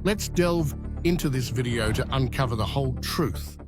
Let's delve into this video to uncover the whole truth.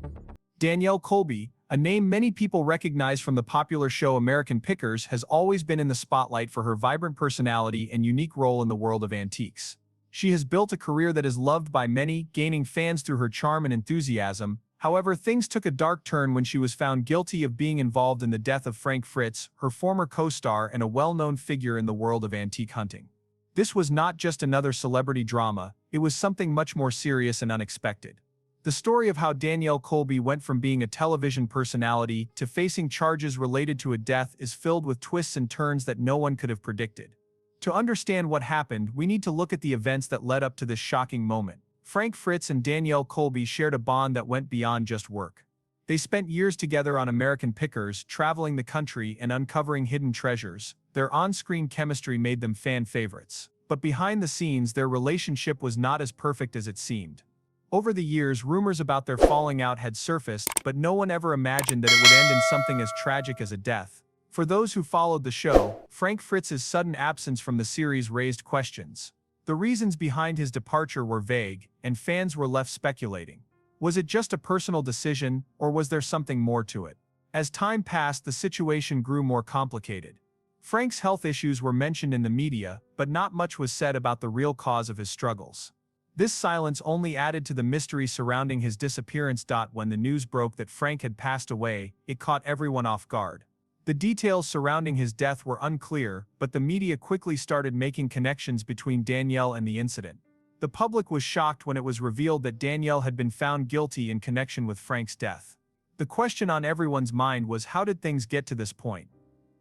Danielle Colby, a name many people recognize from the popular show American Pickers, has always been in the spotlight for her vibrant personality and unique role in the world of antiques. She has built a career that is loved by many, gaining fans through her charm and enthusiasm. However, things took a dark turn when she was found guilty of being involved in the death of Frank Fritz, her former co-star and a well-known figure in the world of antique hunting. This was not just another celebrity drama, it was something much more serious and unexpected. The story of how Danielle Colby went from being a television personality to facing charges related to a death is filled with twists and turns that no one could have predicted. To understand what happened, we need to look at the events that led up to this shocking moment. Frank Fritz and Danielle Colby shared a bond that went beyond just work. They spent years together on American Pickers, traveling the country and uncovering hidden treasures. Their on-screen chemistry made them fan favorites. But behind the scenes, their relationship was not as perfect as it seemed. Over the years, rumors about their falling out had surfaced, but no one ever imagined that it would end in something as tragic as a death. For those who followed the show, Frank Fritz's sudden absence from the series raised questions. The reasons behind his departure were vague, and fans were left speculating. Was it just a personal decision, or was there something more to it? As time passed, the situation grew more complicated. Frank's health issues were mentioned in the media, but not much was said about the real cause of his struggles. This silence only added to the mystery surrounding his disappearance. When the news broke that Frank had passed away, it caught everyone off guard. The details surrounding his death were unclear, but the media quickly started making connections between Danielle and the incident. The public was shocked when it was revealed that Danielle had been found guilty in connection with Frank's death. The question on everyone's mind was, how did things get to this point?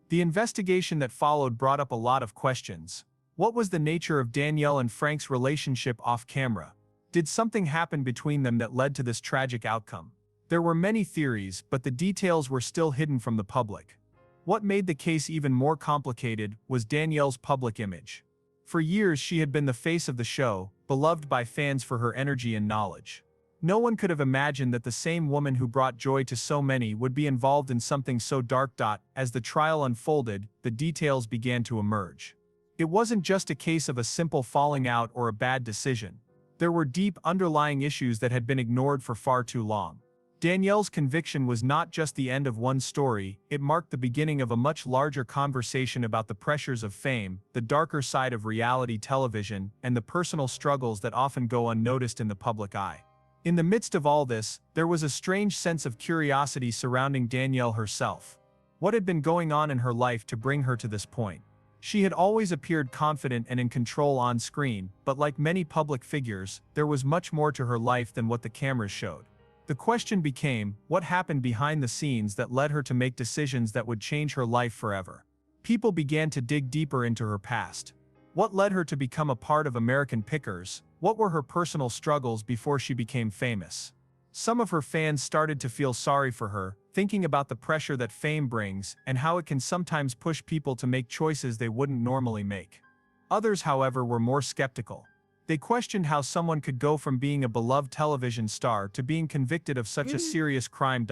The investigation that followed brought up a lot of questions. What was the nature of Danielle and Frank's relationship off camera? Did something happen between them that led to this tragic outcome? There were many theories, but the details were still hidden from the public. What made the case even more complicated was Danielle's public image. For years, she had been the face of the show, beloved by fans for her energy and knowledge. No one could have imagined that the same woman who brought joy to so many would be involved in something so dark. As the trial unfolded, the details began to emerge. It wasn't just a case of a simple falling out or a bad decision. There were deep underlying issues that had been ignored for far too long. Danielle's conviction was not just the end of one story, it marked the beginning of a much larger conversation about the pressures of fame, the darker side of reality television, and the personal struggles that often go unnoticed in the public eye. In the midst of all this, there was a strange sense of curiosity surrounding Danielle herself. What had been going on in her life to bring her to this point? She had always appeared confident and in control on screen, but like many public figures, there was much more to her life than what the cameras showed. The question became, what happened behind the scenes that led her to make decisions that would change her life forever? People began to dig deeper into her past. What led her to become a part of American Pickers? What were her personal struggles before she became famous? Some of her fans started to feel sorry for her, thinking about the pressure that fame brings and how it can sometimes push people to make choices they wouldn't normally make. Others, however, were more skeptical. They questioned how someone could go from being a beloved television star to being convicted of such a serious crime.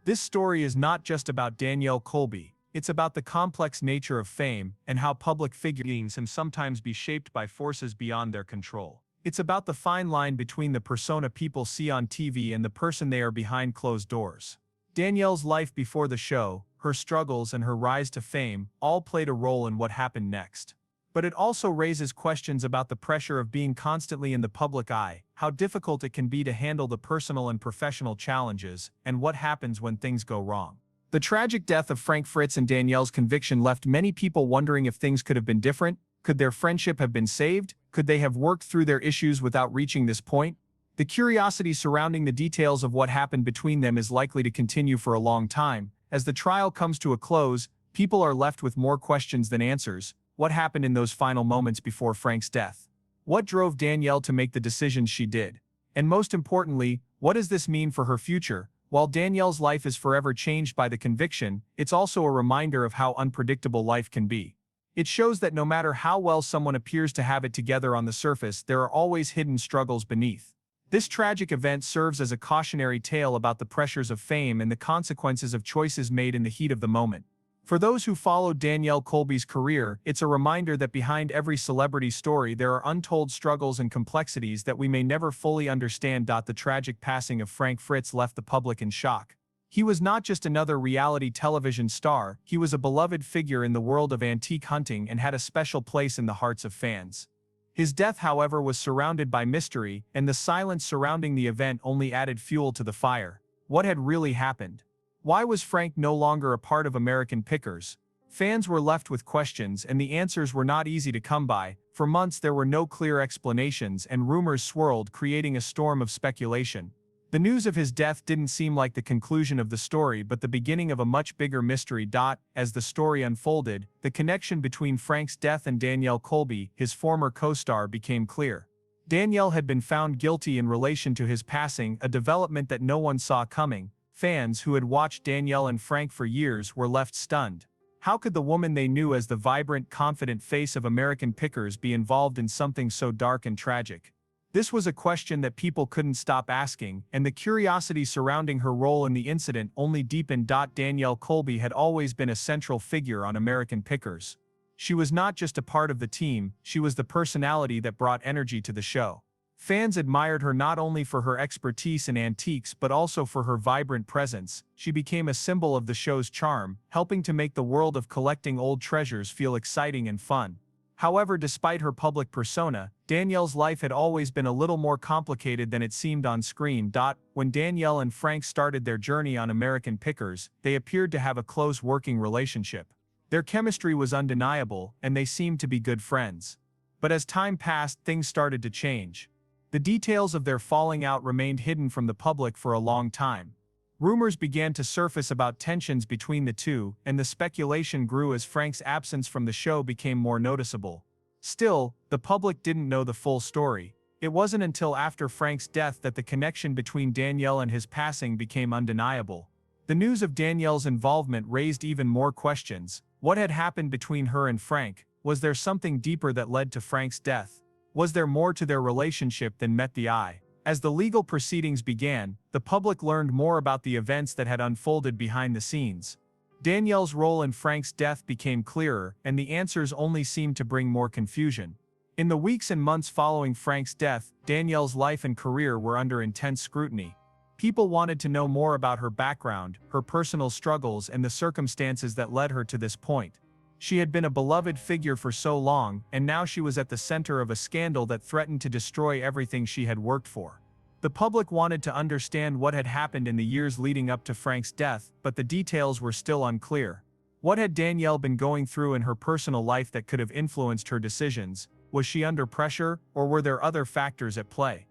This story is not just about Danielle Colby, it's about the complex nature of fame and how public figures can sometimes be shaped by forces beyond their control. It's about the fine line between the persona people see on TV and the person they are behind closed doors. Danielle's life before the show, her struggles and her rise to fame, all played a role in what happened next. But it also raises questions about the pressure of being constantly in the public eye, how difficult it can be to handle the personal and professional challenges, and what happens when things go wrong. The tragic death of Frank Fritz and Danielle's conviction left many people wondering if things could have been different. Could their friendship have been saved? Could they have worked through their issues without reaching this point? The curiosity surrounding the details of what happened between them is likely to continue for a long time. As the trial comes to a close, people are left with more questions than answers. What happened in those final moments before Frank's death? What drove Danielle to make the decisions she did? And most importantly, what does this mean for her future? While Danielle's life is forever changed by the conviction, it's also a reminder of how unpredictable life can be. It shows that no matter how well someone appears to have it together on the surface, there are always hidden struggles beneath. This tragic event serves as a cautionary tale about the pressures of fame and the consequences of choices made in the heat of the moment. For those who followed Danielle Colby's career, it's a reminder that behind every celebrity story there are untold struggles and complexities that we may never fully understand. The tragic passing of Frank Fritz left the public in shock. He was not just another reality television star, he was a beloved figure in the world of antique hunting and had a special place in the hearts of fans. His death, however, was surrounded by mystery, and the silence surrounding the event only added fuel to the fire. What had really happened? Why was Frank no longer a part of American Pickers? Fans were left with questions, and the answers were not easy to come by. For months there were no clear explanations, and rumors swirled, creating a storm of speculation. The news of his death didn't seem like the conclusion of the story but the beginning of a much bigger mystery. As the story unfolded, the connection between Frank's death and Danielle Colby, his former co-star, became clear. Danielle had been found guilty in relation to his passing, a development that no one saw coming. Fans who had watched Danielle and Frank for years were left stunned. How could the woman they knew as the vibrant, confident face of American Pickers be involved in something so dark and tragic? This was a question that people couldn't stop asking, and the curiosity surrounding her role in the incident only deepened. Danielle Colby had always been a central figure on American Pickers. She was not just a part of the team, she was the personality that brought energy to the show. Fans admired her not only for her expertise in antiques but also for her vibrant presence. She became a symbol of the show's charm, helping to make the world of collecting old treasures feel exciting and fun. However, despite her public persona, Danielle's life had always been a little more complicated than it seemed on screen. When Danielle and Frank started their journey on American Pickers, they appeared to have a close working relationship. Their chemistry was undeniable, and they seemed to be good friends. But as time passed, things started to change. The details of their falling out remained hidden from the public for a long time. Rumors began to surface about tensions between the two, and the speculation grew as Frank's absence from the show became more noticeable. Still, the public didn't know the full story. It wasn't until after Frank's death that the connection between Danielle and his passing became undeniable. The news of Danielle's involvement raised even more questions. What had happened between her and Frank? Was there something deeper that led to Frank's death? Was there more to their relationship than met the eye? As the legal proceedings began, the public learned more about the events that had unfolded behind the scenes. Danielle's role in Frank's death became clearer, and the answers only seemed to bring more confusion. In the weeks and months following Frank's death, Danielle's life and career were under intense scrutiny. People wanted to know more about her background, her personal struggles, and the circumstances that led her to this point. She had been a beloved figure for so long, and now she was at the center of a scandal that threatened to destroy everything she had worked for. The public wanted to understand what had happened in the years leading up to Frank's death, but the details were still unclear. What had Danielle been going through in her personal life that could have influenced her decisions? Was she under pressure, or were there other factors at play?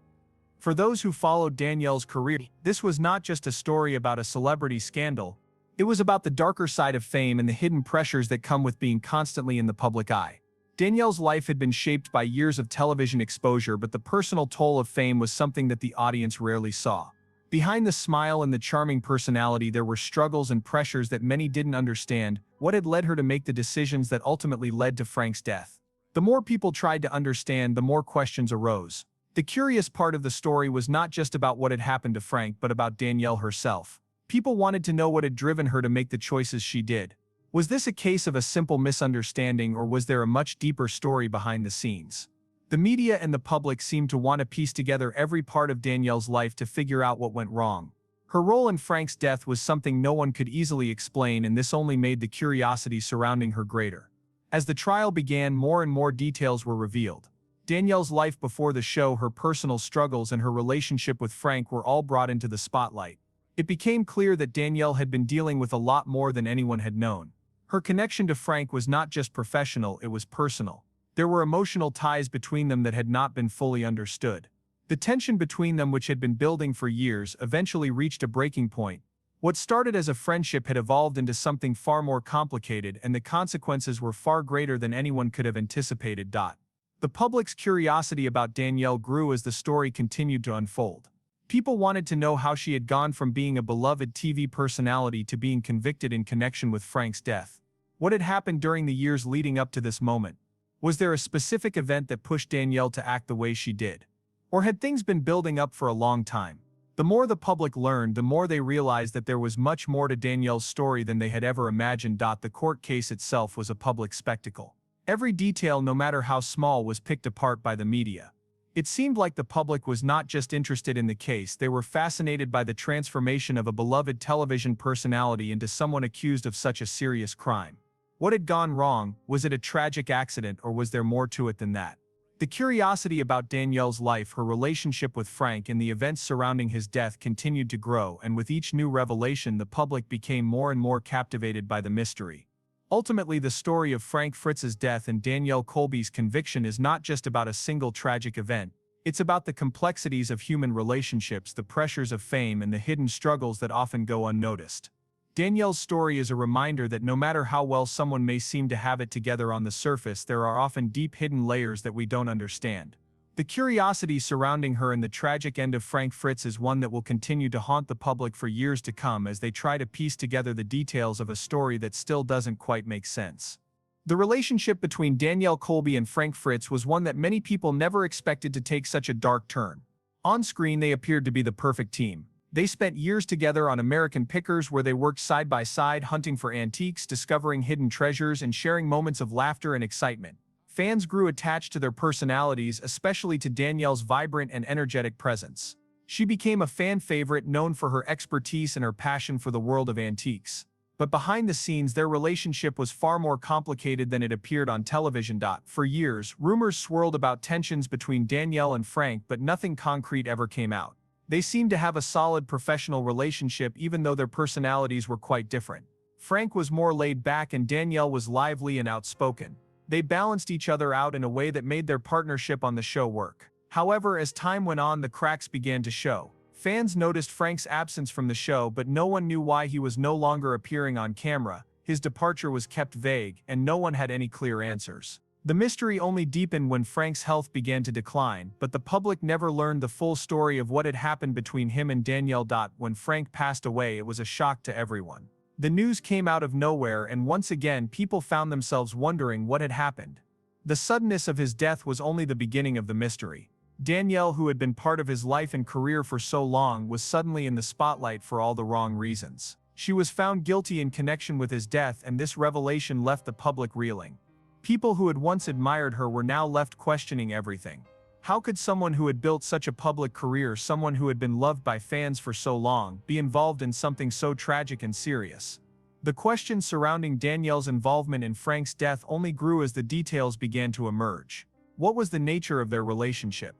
For those who followed Danielle's career, this was not just a story about a celebrity scandal. It was about the darker side of fame and the hidden pressures that come with being constantly in the public eye. Danielle's life had been shaped by years of television exposure, but the personal toll of fame was something that the audience rarely saw. Behind the smile and the charming personality, there were struggles and pressures that many didn't understand. What had led her to make the decisions that ultimately led to Frank's death? The more people tried to understand, the more questions arose. The curious part of the story was not just about what had happened to Frank, but about Danielle herself. People wanted to know what had driven her to make the choices she did. Was this a case of a simple misunderstanding, or was there a much deeper story behind the scenes? The media and the public seemed to want to piece together every part of Danielle's life to figure out what went wrong. Her role in Frank's death was something no one could easily explain, and this only made the curiosity surrounding her greater. As the trial began, more and more details were revealed. Danielle's life before the show, her personal struggles, and her relationship with Frank were all brought into the spotlight. It became clear that Danielle had been dealing with a lot more than anyone had known. Her connection to Frank was not just professional, it was personal. There were emotional ties between them that had not been fully understood. The tension between them, which had been building for years, eventually reached a breaking point. What started as a friendship had evolved into something far more complicated, and the consequences were far greater than anyone could have anticipated. The public's curiosity about Danielle grew as the story continued to unfold. People wanted to know how she had gone from being a beloved TV personality to being convicted in connection with Frank's death. What had happened during the years leading up to this moment? Was there a specific event that pushed Danielle to act the way she did? Or had things been building up for a long time? The more the public learned, the more they realized that there was much more to Danielle's story than they had ever imagined. The court case itself was a public spectacle. Every detail, no matter how small, was picked apart by the media. It seemed like the public was not just interested in the case, they were fascinated by the transformation of a beloved television personality into someone accused of such a serious crime. What had gone wrong? Was it a tragic accident, or was there more to it than that? The curiosity about Danielle's life, her relationship with Frank, and the events surrounding his death continued to grow, and with each new revelation, the public became more and more captivated by the mystery. Ultimately, the story of Frank Fritz's death and Danielle Colby's conviction is not just about a single tragic event. It's about the complexities of human relationships, the pressures of fame, and the hidden struggles that often go unnoticed. Danielle's story is a reminder that no matter how well someone may seem to have it together on the surface, there are often deep hidden layers that we don't understand. The curiosity surrounding her and the tragic end of Frank Fritz is one that will continue to haunt the public for years to come as they try to piece together the details of a story that still doesn't quite make sense. The relationship between Danielle Colby and Frank Fritz was one that many people never expected to take such a dark turn. On screen, they appeared to be the perfect team. They spent years together on American Pickers, where they worked side by side, hunting for antiques, discovering hidden treasures, and sharing moments of laughter and excitement. Fans grew attached to their personalities, especially to Danielle's vibrant and energetic presence. She became a fan favorite, known for her expertise and her passion for the world of antiques. But behind the scenes, their relationship was far more complicated than it appeared on television. For years, rumors swirled about tensions between Danielle and Frank, but nothing concrete ever came out. They seemed to have a solid professional relationship, even though their personalities were quite different. Frank was more laid back and Danielle was lively and outspoken. They balanced each other out in a way that made their partnership on the show work. However, as time went on, the cracks began to show. Fans noticed Frank's absence from the show, but no one knew why he was no longer appearing on camera. His departure was kept vague, and no one had any clear answers. The mystery only deepened when Frank's health began to decline, but the public never learned the full story of what had happened between him and Danielle. When Frank passed away, it was a shock to everyone. The news came out of nowhere, and once again people found themselves wondering what had happened. The suddenness of his death was only the beginning of the mystery. Danielle, who had been part of his life and career for so long, was suddenly in the spotlight for all the wrong reasons. She was found guilty in connection with his death, and this revelation left the public reeling. People who had once admired her were now left questioning everything. How could someone who had built such a public career, someone who had been loved by fans for so long, be involved in something so tragic and serious? The questions surrounding Danielle's involvement in Frank's death only grew as the details began to emerge. What was the nature of their relationship?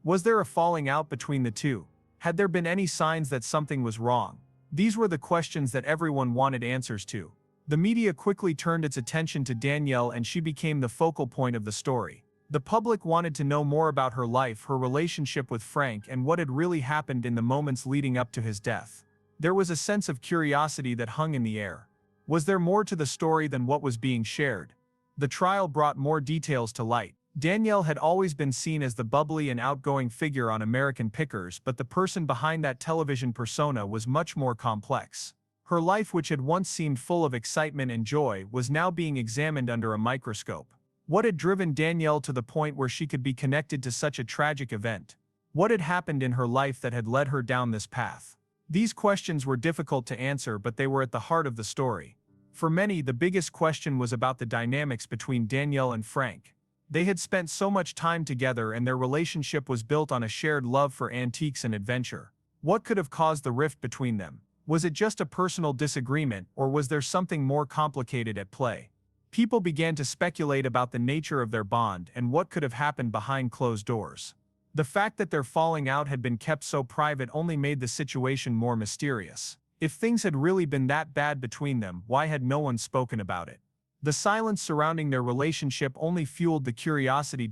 Was there a falling out between the two? Had there been any signs that something was wrong? These were the questions that everyone wanted answers to. The media quickly turned its attention to Danielle, and she became the focal point of the story. The public wanted to know more about her life, her relationship with Frank, and what had really happened in the moments leading up to his death. There was a sense of curiosity that hung in the air. Was there more to the story than what was being shared? The trial brought more details to light. Danielle had always been seen as the bubbly and outgoing figure on American Pickers, but the person behind that television persona was much more complex. Her life, which had once seemed full of excitement and joy, was now being examined under a microscope. What had driven Danielle to the point where she could be connected to such a tragic event? What had happened in her life that had led her down this path? These questions were difficult to answer, but they were at the heart of the story. For many, the biggest question was about the dynamics between Danielle and Frank. They had spent so much time together, and their relationship was built on a shared love for antiques and adventure. What could have caused the rift between them? Was it just a personal disagreement, or was there something more complicated at play? People began to speculate about the nature of their bond and what could have happened behind closed doors. The fact that their falling out had been kept so private only made the situation more mysterious. If things had really been that bad between them, why had no one spoken about it? The silence surrounding their relationship only fueled the curiosity.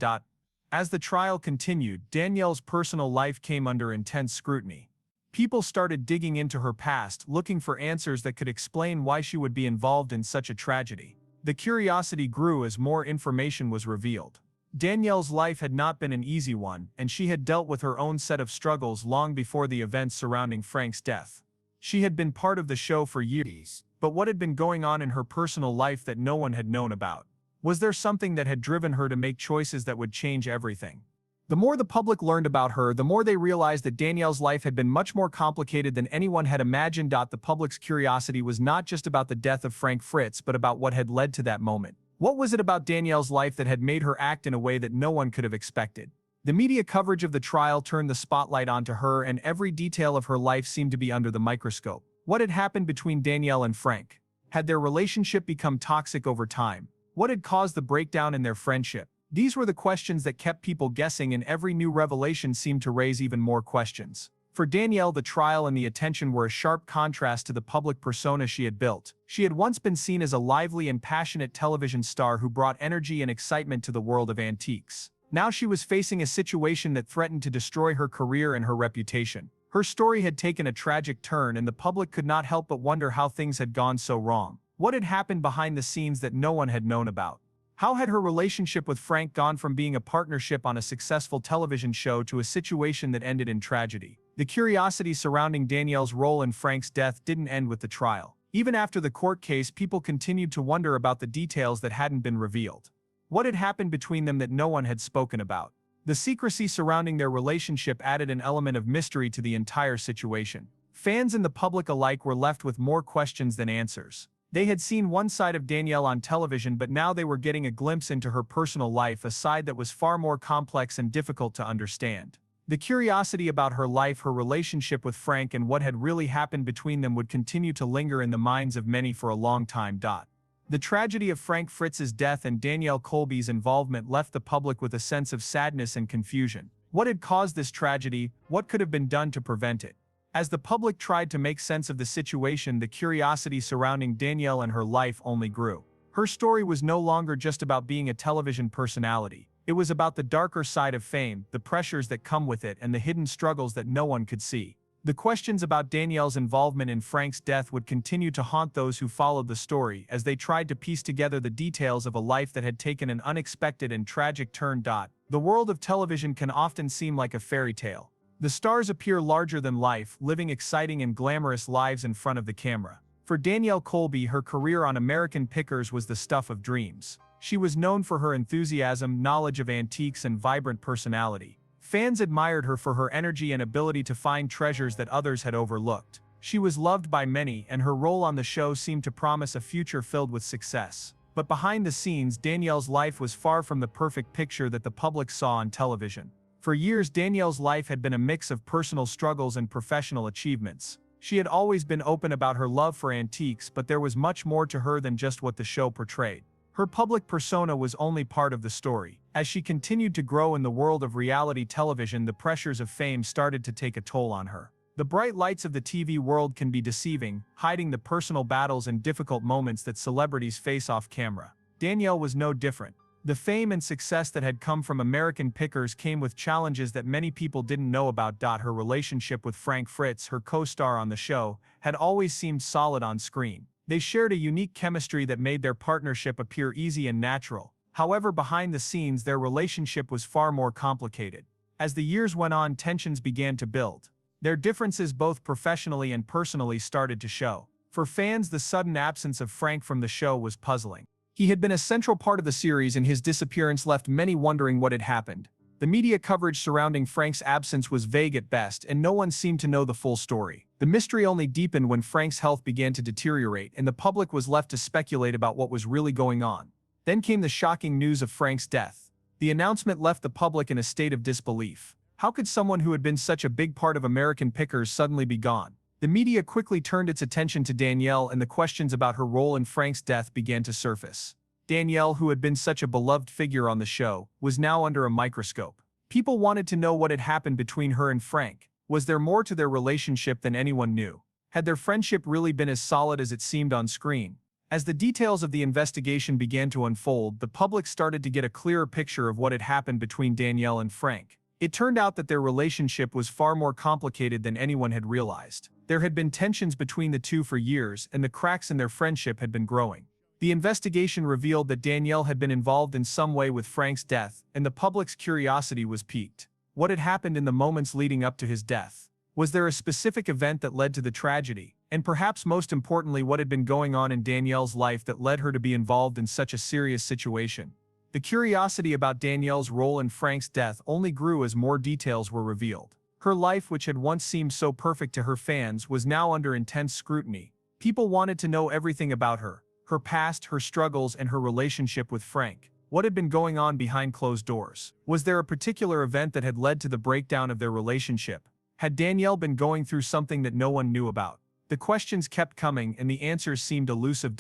As the trial continued, Danielle's personal life came under intense scrutiny. People started digging into her past, looking for answers that could explain why she would be involved in such a tragedy. The curiosity grew as more information was revealed. Danielle's life had not been an easy one, and she had dealt with her own set of struggles long before the events surrounding Frank's death. She had been part of the show for years, but what had been going on in her personal life that no one had known about? Was there something that had driven her to make choices that would change everything? The more the public learned about her, the more they realized that Danielle's life had been much more complicated than anyone had imagined. The public's curiosity was not just about the death of Frank Fritz, but about what had led to that moment. What was it about Danielle's life that had made her act in a way that no one could have expected? The media coverage of the trial turned the spotlight onto her, and every detail of her life seemed to be under the microscope. What had happened between Danielle and Frank? Had their relationship become toxic over time? What had caused the breakdown in their friendship? These were the questions that kept people guessing, and every new revelation seemed to raise even more questions. For Danielle, the trial and the attention were a sharp contrast to the public persona she had built. She had once been seen as a lively and passionate television star who brought energy and excitement to the world of antiques. Now she was facing a situation that threatened to destroy her career and her reputation. Her story had taken a tragic turn, and the public could not help but wonder how things had gone so wrong. What had happened behind the scenes that no one had known about? How had her relationship with Frank gone from being a partnership on a successful television show to a situation that ended in tragedy? The curiosity surrounding Danielle's role in Frank's death didn't end with the trial. Even after the court case, people continued to wonder about the details that hadn't been revealed. What had happened between them that no one had spoken about? The secrecy surrounding their relationship added an element of mystery to the entire situation. Fans and the public alike were left with more questions than answers. They had seen one side of Danielle on television, but now they were getting a glimpse into her personal life, a side that was far more complex and difficult to understand. The curiosity about her life, her relationship with Frank, and what had really happened between them would continue to linger in the minds of many for a long time. The tragedy of Frank Fritz's death and Danielle Colby's involvement left the public with a sense of sadness and confusion. What had caused this tragedy? What could have been done to prevent it? As the public tried to make sense of the situation, the curiosity surrounding Danielle and her life only grew. Her story was no longer just about being a television personality. It was about the darker side of fame, the pressures that come with it, and the hidden struggles that no one could see. The questions about Danielle's involvement in Frank's death would continue to haunt those who followed the story as they tried to piece together the details of a life that had taken an unexpected and tragic turn. The world of television can often seem like a fairy tale. The stars appear larger than life, living exciting and glamorous lives in front of the camera. For Danielle Colby, her career on American Pickers was the stuff of dreams. She was known for her enthusiasm, knowledge of antiques, and vibrant personality. Fans admired her for her energy and ability to find treasures that others had overlooked. She was loved by many, and her role on the show seemed to promise a future filled with success. But behind the scenes, Danielle's life was far from the perfect picture that the public saw on television. For years, Danielle's life had been a mix of personal struggles and professional achievements. She had always been open about her love for antiques, but there was much more to her than just what the show portrayed. Her public persona was only part of the story. As she continued to grow in the world of reality television, the pressures of fame started to take a toll on her. The bright lights of the TV world can be deceiving, hiding the personal battles and difficult moments that celebrities face off camera. Danielle was no different. The fame and success that had come from American Pickers came with challenges that many people didn't know about. Her relationship with Frank Fritz, her co-star on the show, had always seemed solid on screen. They shared a unique chemistry that made their partnership appear easy and natural. However, behind the scenes, their relationship was far more complicated. As the years went on, tensions began to build. Their differences, both professionally and personally, started to show. For fans, the sudden absence of Frank from the show was puzzling. He had been a central part of the series, and his disappearance left many wondering what had happened. The media coverage surrounding Frank's absence was vague at best, and no one seemed to know the full story. The mystery only deepened when Frank's health began to deteriorate, and the public was left to speculate about what was really going on. Then came the shocking news of Frank's death. The announcement left the public in a state of disbelief. How could someone who had been such a big part of American Pickers suddenly be gone? The media quickly turned its attention to Danielle, and the questions about her role in Frank's death began to surface. Danielle, who had been such a beloved figure on the show, was now under a microscope. People wanted to know what had happened between her and Frank. Was there more to their relationship than anyone knew? Had their friendship really been as solid as it seemed on screen? As the details of the investigation began to unfold, the public started to get a clearer picture of what had happened between Danielle and Frank. It turned out that their relationship was far more complicated than anyone had realized. There had been tensions between the two for years, and the cracks in their friendship had been growing. The investigation revealed that Danielle had been involved in some way with Frank's death, and the public's curiosity was piqued. What had happened in the moments leading up to his death? Was there a specific event that led to the tragedy? And perhaps most importantly, what had been going on in Danielle's life that led her to be involved in such a serious situation? The curiosity about Danielle's role in Frank's death only grew as more details were revealed. Her life, which had once seemed so perfect to her fans, was now under intense scrutiny. People wanted to know everything about her past, her struggles, and her relationship with Frank. What had been going on behind closed doors? Was there a particular event that had led to the breakdown of their relationship? Had Danielle been going through something that no one knew about? The questions kept coming and the answers seemed elusive.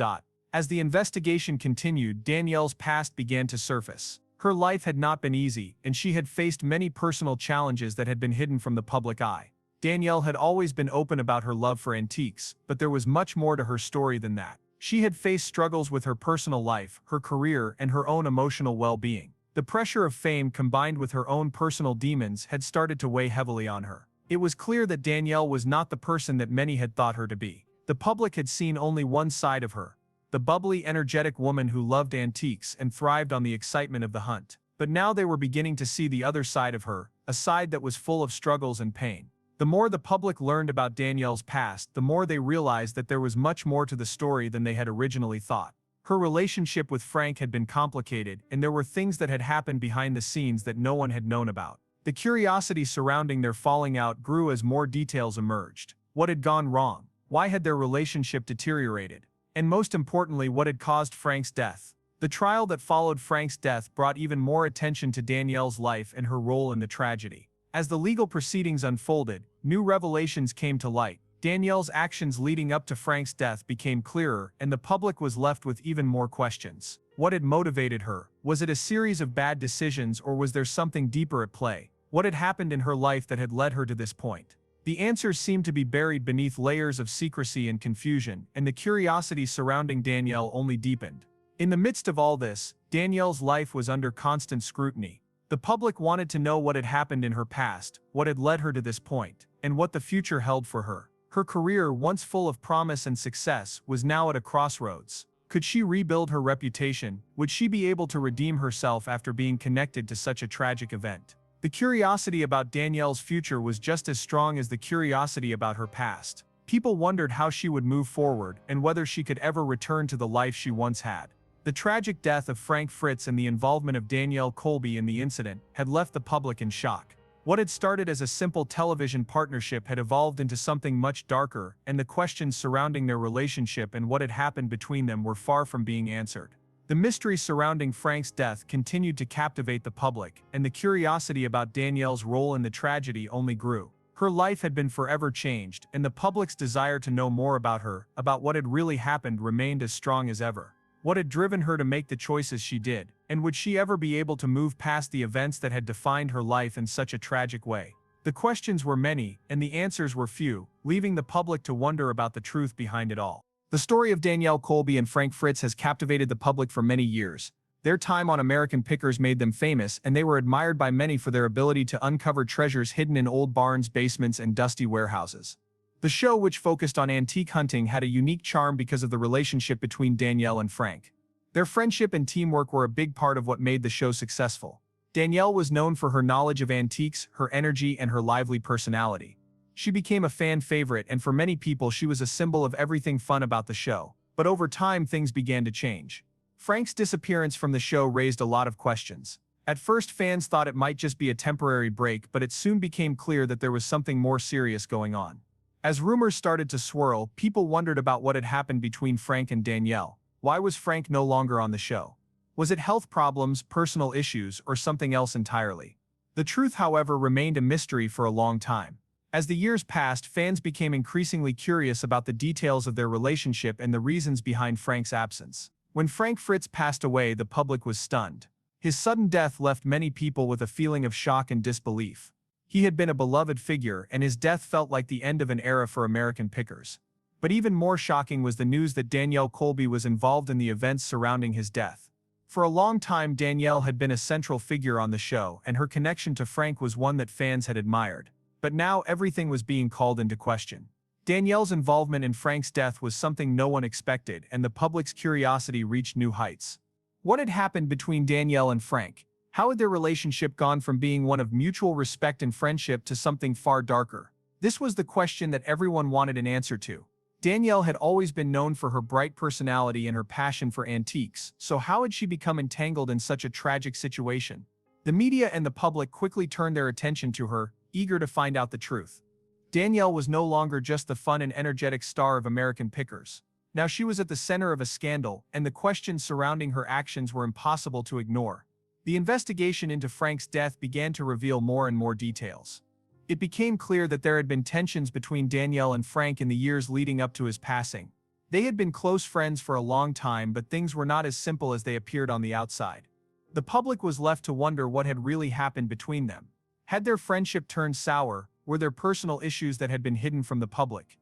As the investigation continued, Danielle's past began to surface. Her life had not been easy, and she had faced many personal challenges that had been hidden from the public eye. Danielle had always been open about her love for antiques, but there was much more to her story than that. She had faced struggles with her personal life, her career, and her own emotional well-being. The pressure of fame combined with her own personal demons had started to weigh heavily on her. It was clear that Danielle was not the person that many had thought her to be. The public had seen only one side of her, the bubbly, energetic woman who loved antiques and thrived on the excitement of the hunt. But now they were beginning to see the other side of her, a side that was full of struggles and pain. The more the public learned about Danielle's past, the more they realized that there was much more to the story than they had originally thought. Her relationship with Frank had been complicated, and there were things that had happened behind the scenes that no one had known about. The curiosity surrounding their falling out grew as more details emerged. What had gone wrong? Why had their relationship deteriorated? And most importantly, what had caused Frank's death? The trial that followed Frank's death brought even more attention to Danielle's life and her role in the tragedy. As the legal proceedings unfolded, new revelations came to light. Danielle's actions leading up to Frank's death became clearer, and the public was left with even more questions. What had motivated her? Was it a series of bad decisions, or was there something deeper at play? What had happened in her life that had led her to this point? The answers seemed to be buried beneath layers of secrecy and confusion, and the curiosity surrounding Danielle only deepened. In the midst of all this, Danielle's life was under constant scrutiny. The public wanted to know what had happened in her past, what had led her to this point, and what the future held for her. Her career, once full of promise and success, was now at a crossroads. Could she rebuild her reputation? Would she be able to redeem herself after being connected to such a tragic event? The curiosity about Danielle's future was just as strong as the curiosity about her past. People wondered how she would move forward and whether she could ever return to the life she once had. The tragic death of Frank Fritz and the involvement of Danielle Colby in the incident had left the public in shock. What had started as a simple television partnership had evolved into something much darker, and the questions surrounding their relationship and what had happened between them were far from being answered. The mystery surrounding Frank's death continued to captivate the public, and the curiosity about Danielle's role in the tragedy only grew. Her life had been forever changed, and the public's desire to know more about her, about what had really happened, remained as strong as ever. What had driven her to make the choices she did, and would she ever be able to move past the events that had defined her life in such a tragic way? The questions were many, and the answers were few, leaving the public to wonder about the truth behind it all. The story of Danielle Colby and Frank Fritz has captivated the public for many years. Their time on American Pickers made them famous, and they were admired by many for their ability to uncover treasures hidden in old barns, basements, and dusty warehouses. The show, which focused on antique hunting, had a unique charm because of the relationship between Danielle and Frank. Their friendship and teamwork were a big part of what made the show successful. Danielle was known for her knowledge of antiques, her energy, and her lively personality. She became a fan favorite, and for many people she was a symbol of everything fun about the show. But over time things began to change. Frank's disappearance from the show raised a lot of questions. At first fans thought it might just be a temporary break, but it soon became clear that there was something more serious going on. As rumors started to swirl, people wondered about what had happened between Frank and Danielle. Why was Frank no longer on the show? Was it health problems, personal issues, or something else entirely? The truth, however, remained a mystery for a long time. As the years passed, fans became increasingly curious about the details of their relationship and the reasons behind Frank's absence. When Frank Fritz passed away, the public was stunned. His sudden death left many people with a feeling of shock and disbelief. He had been a beloved figure, and his death felt like the end of an era for American Pickers. But even more shocking was the news that Danielle Colby was involved in the events surrounding his death. For a long time, Danielle had been a central figure on the show, and her connection to Frank was one that fans had admired. But now everything was being called into question. Danielle's involvement in Frank's death was something no one expected, and the public's curiosity reached new heights. What had happened between Danielle and Frank? How had their relationship gone from being one of mutual respect and friendship to something far darker? This was the question that everyone wanted an answer to. Danielle had always been known for her bright personality and her passion for antiques, so how had she become entangled in such a tragic situation? The media and the public quickly turned their attention to her, eager to find out the truth. Danielle was no longer just the fun and energetic star of American Pickers. Now she was at the center of a scandal, and the questions surrounding her actions were impossible to ignore. The investigation into Frank's death began to reveal more and more details. It became clear that there had been tensions between Danielle and Frank in the years leading up to his passing. They had been close friends for a long time, but things were not as simple as they appeared on the outside. The public was left to wonder what had really happened between them. Had their friendship turned sour? Were there personal issues that had been hidden from the public?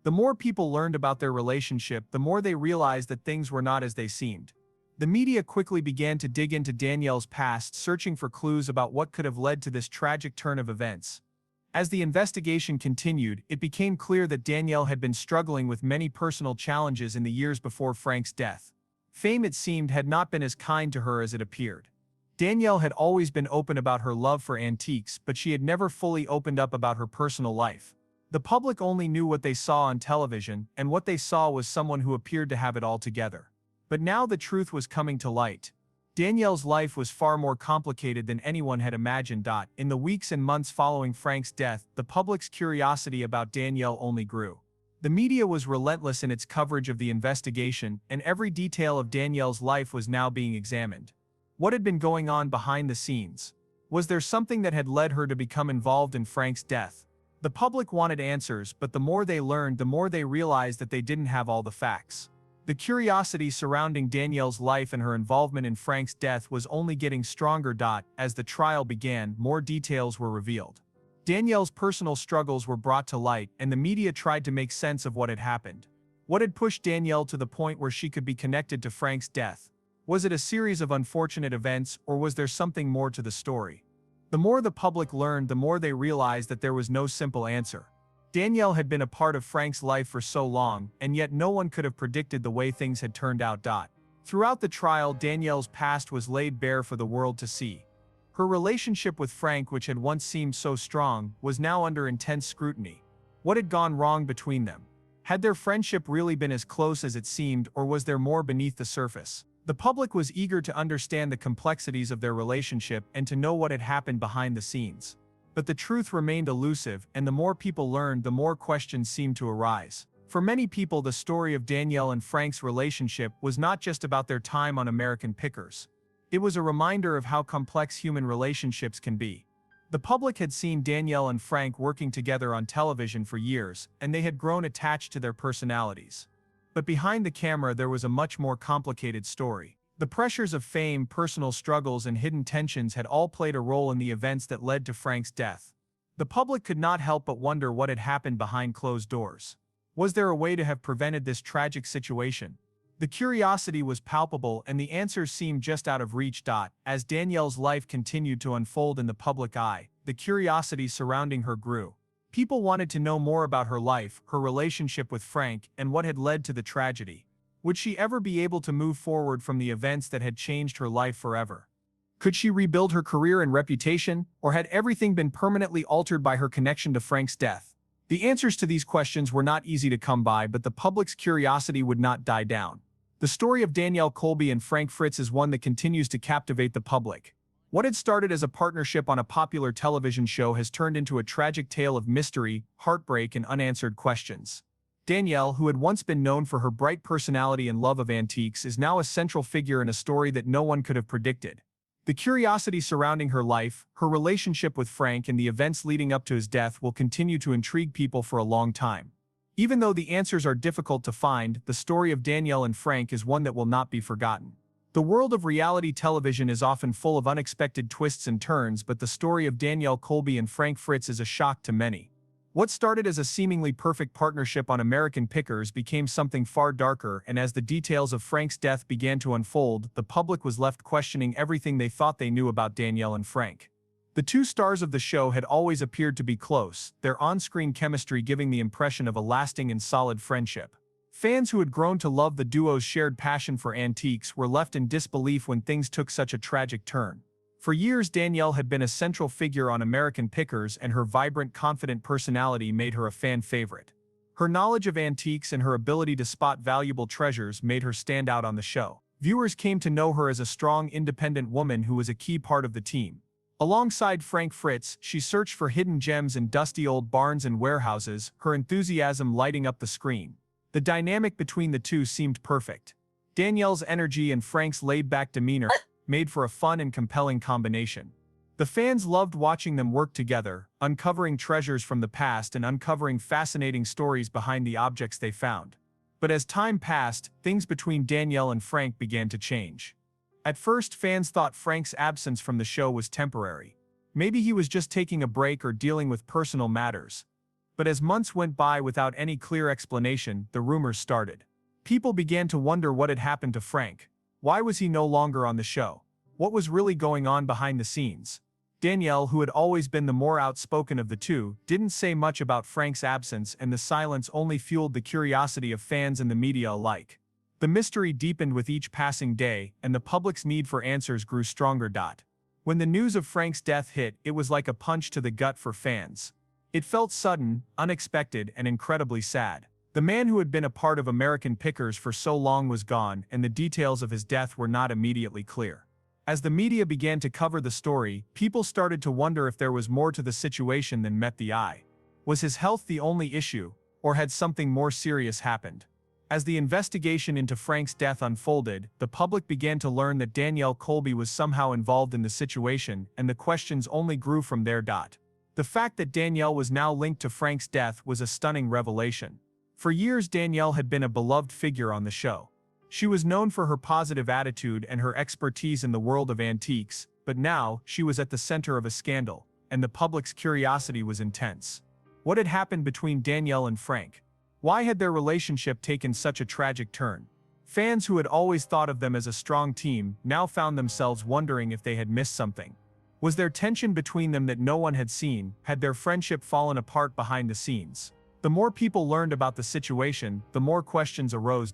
The more people learned about their relationship, the more they realized that things were not as they seemed. The media quickly began to dig into Danielle's past, searching for clues about what could have led to this tragic turn of events. As the investigation continued, it became clear that Danielle had been struggling with many personal challenges in the years before Frank's death. Fame, it seemed, had not been as kind to her as it appeared. Danielle had always been open about her love for antiques, but she had never fully opened up about her personal life. The public only knew what they saw on television, and what they saw was someone who appeared to have it all together. But now the truth was coming to light. Danielle's life was far more complicated than anyone had imagined. In the weeks and months following Frank's death, the public's curiosity about Danielle only grew. The media was relentless in its coverage of the investigation, and every detail of Danielle's life was now being examined. What had been going on behind the scenes? Was there something that had led her to become involved in Frank's death? The public wanted answers, but the more they learned, the more they realized that they didn't have all the facts. The curiosity surrounding Danielle's life and her involvement in Frank's death was only getting stronger. As the trial began, more details were revealed. Danielle's personal struggles were brought to light, and the media tried to make sense of what had happened. What had pushed Danielle to the point where she could be connected to Frank's death? Was it a series of unfortunate events, or was there something more to the story? The more the public learned, the more they realized that there was no simple answer. Danielle had been a part of Frank's life for so long, and yet no one could have predicted the way things had turned out. Throughout the trial, Danielle's past was laid bare for the world to see. Her relationship with Frank, which had once seemed so strong, was now under intense scrutiny. What had gone wrong between them? Had their friendship really been as close as it seemed, or was there more beneath the surface? The public was eager to understand the complexities of their relationship and to know what had happened behind the scenes. But the truth remained elusive, and the more people learned, the more questions seemed to arise. For many people, the story of Danielle and Frank's relationship was not just about their time on American Pickers. It was a reminder of how complex human relationships can be. The public had seen Danielle and Frank working together on television for years, and they had grown attached to their personalities. But behind the camera, there was a much more complicated story. The pressures of fame, personal struggles, and hidden tensions had all played a role in the events that led to Frank's death. The public could not help but wonder what had happened behind closed doors. Was there a way to have prevented this tragic situation? The curiosity was palpable, and the answers seemed just out of reach. As Danielle's life continued to unfold in the public eye, the curiosity surrounding her grew. People wanted to know more about her life, her relationship with Frank, and what had led to the tragedy. Would she ever be able to move forward from the events that had changed her life forever? Could she rebuild her career and reputation, or had everything been permanently altered by her connection to Frank's death? The answers to these questions were not easy to come by, but the public's curiosity would not die down. The story of Danielle Colby and Frank Fritz is one that continues to captivate the public. What had started as a partnership on a popular television show has turned into a tragic tale of mystery, heartbreak, and unanswered questions. Danielle, who had once been known for her bright personality and love of antiques, is now a central figure in a story that no one could have predicted. The curiosity surrounding her life, her relationship with Frank, and the events leading up to his death will continue to intrigue people for a long time. Even though the answers are difficult to find, the story of Danielle and Frank is one that will not be forgotten. The world of reality television is often full of unexpected twists and turns, but the story of Danielle Colby and Frank Fritz is a shock to many. What started as a seemingly perfect partnership on American Pickers became something far darker, and as the details of Frank's death began to unfold, the public was left questioning everything they thought they knew about Danielle and Frank. The two stars of the show had always appeared to be close, their on-screen chemistry giving the impression of a lasting and solid friendship. Fans who had grown to love the duo's shared passion for antiques were left in disbelief when things took such a tragic turn. For years, Danielle had been a central figure on American Pickers, and her vibrant, confident personality made her a fan favorite. Her knowledge of antiques and her ability to spot valuable treasures made her stand out on the show. Viewers came to know her as a strong, independent woman who was a key part of the team. Alongside Frank Fritz, she searched for hidden gems in dusty old barns and warehouses, her enthusiasm lighting up the screen. The dynamic between the two seemed perfect. Danielle's energy and Frank's laid-back demeanor made for a fun and compelling combination. The fans loved watching them work together, uncovering treasures from the past and uncovering fascinating stories behind the objects they found. But as time passed, things between Danielle and Frank began to change. At first, fans thought Frank's absence from the show was temporary. Maybe he was just taking a break or dealing with personal matters. But as months went by without any clear explanation, the rumors started. People began to wonder what had happened to Frank. Why was he no longer on the show? What was really going on behind the scenes? Danielle, who had always been the more outspoken of the two, didn't say much about Frank's absence, and the silence only fueled the curiosity of fans and the media alike. The mystery deepened with each passing day, and the public's need for answers grew stronger. When the news of Frank's death hit, it was like a punch to the gut for fans. It felt sudden, unexpected, and incredibly sad. The man who had been a part of American Pickers for so long was gone, and the details of his death were not immediately clear. As the media began to cover the story, people started to wonder if there was more to the situation than met the eye. Was his health the only issue, or had something more serious happened? As the investigation into Frank's death unfolded, the public began to learn that Danielle Colby was somehow involved in the situation, and the questions only grew from there. The fact that Danielle was now linked to Frank's death was a stunning revelation. For years, Danielle had been a beloved figure on the show. She was known for her positive attitude and her expertise in the world of antiques, but now, she was at the center of a scandal, and the public's curiosity was intense. What had happened between Danielle and Frank? Why had their relationship taken such a tragic turn? Fans who had always thought of them as a strong team now found themselves wondering if they had missed something. Was there tension between them that no one had seen? Had their friendship fallen apart behind the scenes? The more people learned about the situation, the more questions arose.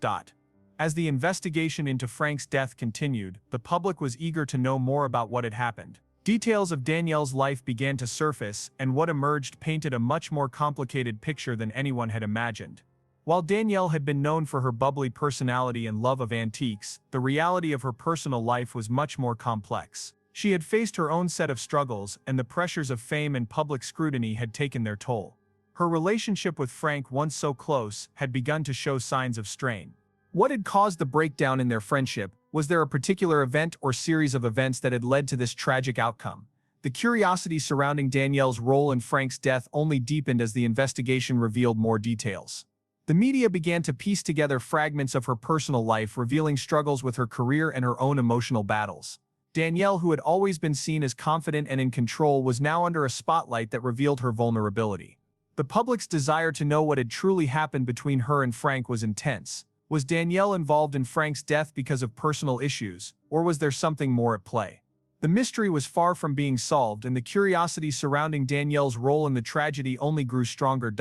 As the investigation into Frank's death continued, the public was eager to know more about what had happened. Details of Danielle's life began to surface, and what emerged painted a much more complicated picture than anyone had imagined. While Danielle had been known for her bubbly personality and love of antiques, the reality of her personal life was much more complex. She had faced her own set of struggles, and the pressures of fame and public scrutiny had taken their toll. Her relationship with Frank, once so close, had begun to show signs of strain. What had caused the breakdown in their friendship? Was there a particular event or series of events that had led to this tragic outcome? The curiosity surrounding Danielle's role in Frank's death only deepened as the investigation revealed more details. The media began to piece together fragments of her personal life, revealing struggles with her career and her own emotional battles. Danielle, who had always been seen as confident and in control, was now under a spotlight that revealed her vulnerability. The public's desire to know what had truly happened between her and Frank was intense. Was Danielle involved in Frank's death because of personal issues, or was there something more at play? The mystery was far from being solved, and the curiosity surrounding Danielle's role in the tragedy only grew stronger.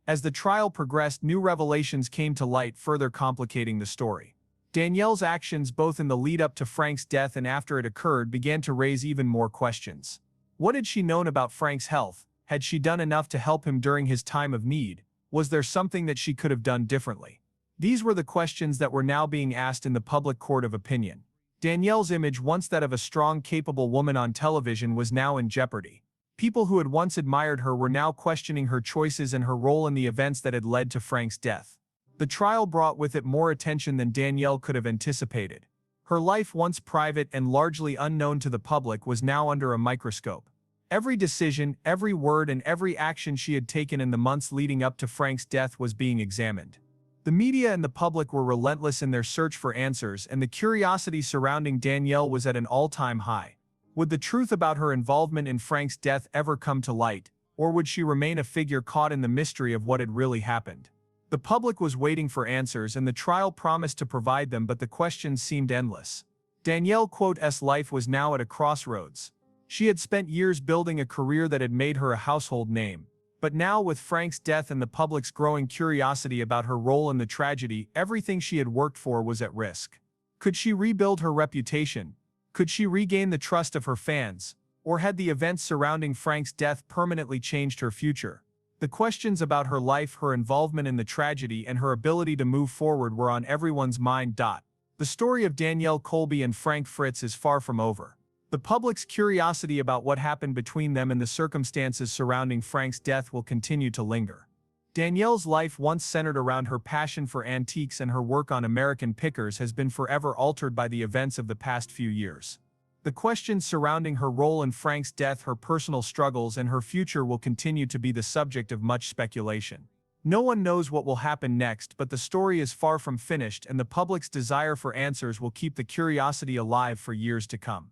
As the trial progressed, new revelations came to light, further complicating the story. Danielle's actions, both in the lead-up to Frank's death and after it occurred, began to raise even more questions. What had she known about Frank's health? Had she done enough to help him during his time of need? Was there something that she could have done differently? These were the questions that were now being asked in the public court of opinion. Danielle's image, once that of a strong, capable woman on television, was now in jeopardy. People who had once admired her were now questioning her choices and her role in the events that had led to Frank's death. The trial brought with it more attention than Danielle could have anticipated. Her life, once private and largely unknown to the public, was now under a microscope. Every decision, every word, and every action she had taken in the months leading up to Frank's death was being examined. The media and the public were relentless in their search for answers, and the curiosity surrounding Danielle was at an all-time high. Would the truth about her involvement in Frank's death ever come to light, or would she remain a figure caught in the mystery of what had really happened? The public was waiting for answers, and the trial promised to provide them, but the questions seemed endless. Danielle's life was now at a crossroads. She had spent years building a career that had made her a household name. But now, with Frank's death and the public's growing curiosity about her role in the tragedy, everything she had worked for was at risk. Could she rebuild her reputation? Could she regain the trust of her fans? Or had the events surrounding Frank's death permanently changed her future? The questions about her life, her involvement in the tragedy, and her ability to move forward were on everyone's mind. The story of Danielle Colby and Frank Fritz is far from over. The public's curiosity about what happened between them and the circumstances surrounding Frank's death will continue to linger. Danielle's life, once centered around her passion for antiques and her work on American pickers, has been forever altered by the events of the past few years. The questions surrounding her role in Frank's death, her personal struggles, and her future will continue to be the subject of much speculation. No one knows what will happen next, but the story is far from finished, and the public's desire for answers will keep the curiosity alive for years to come.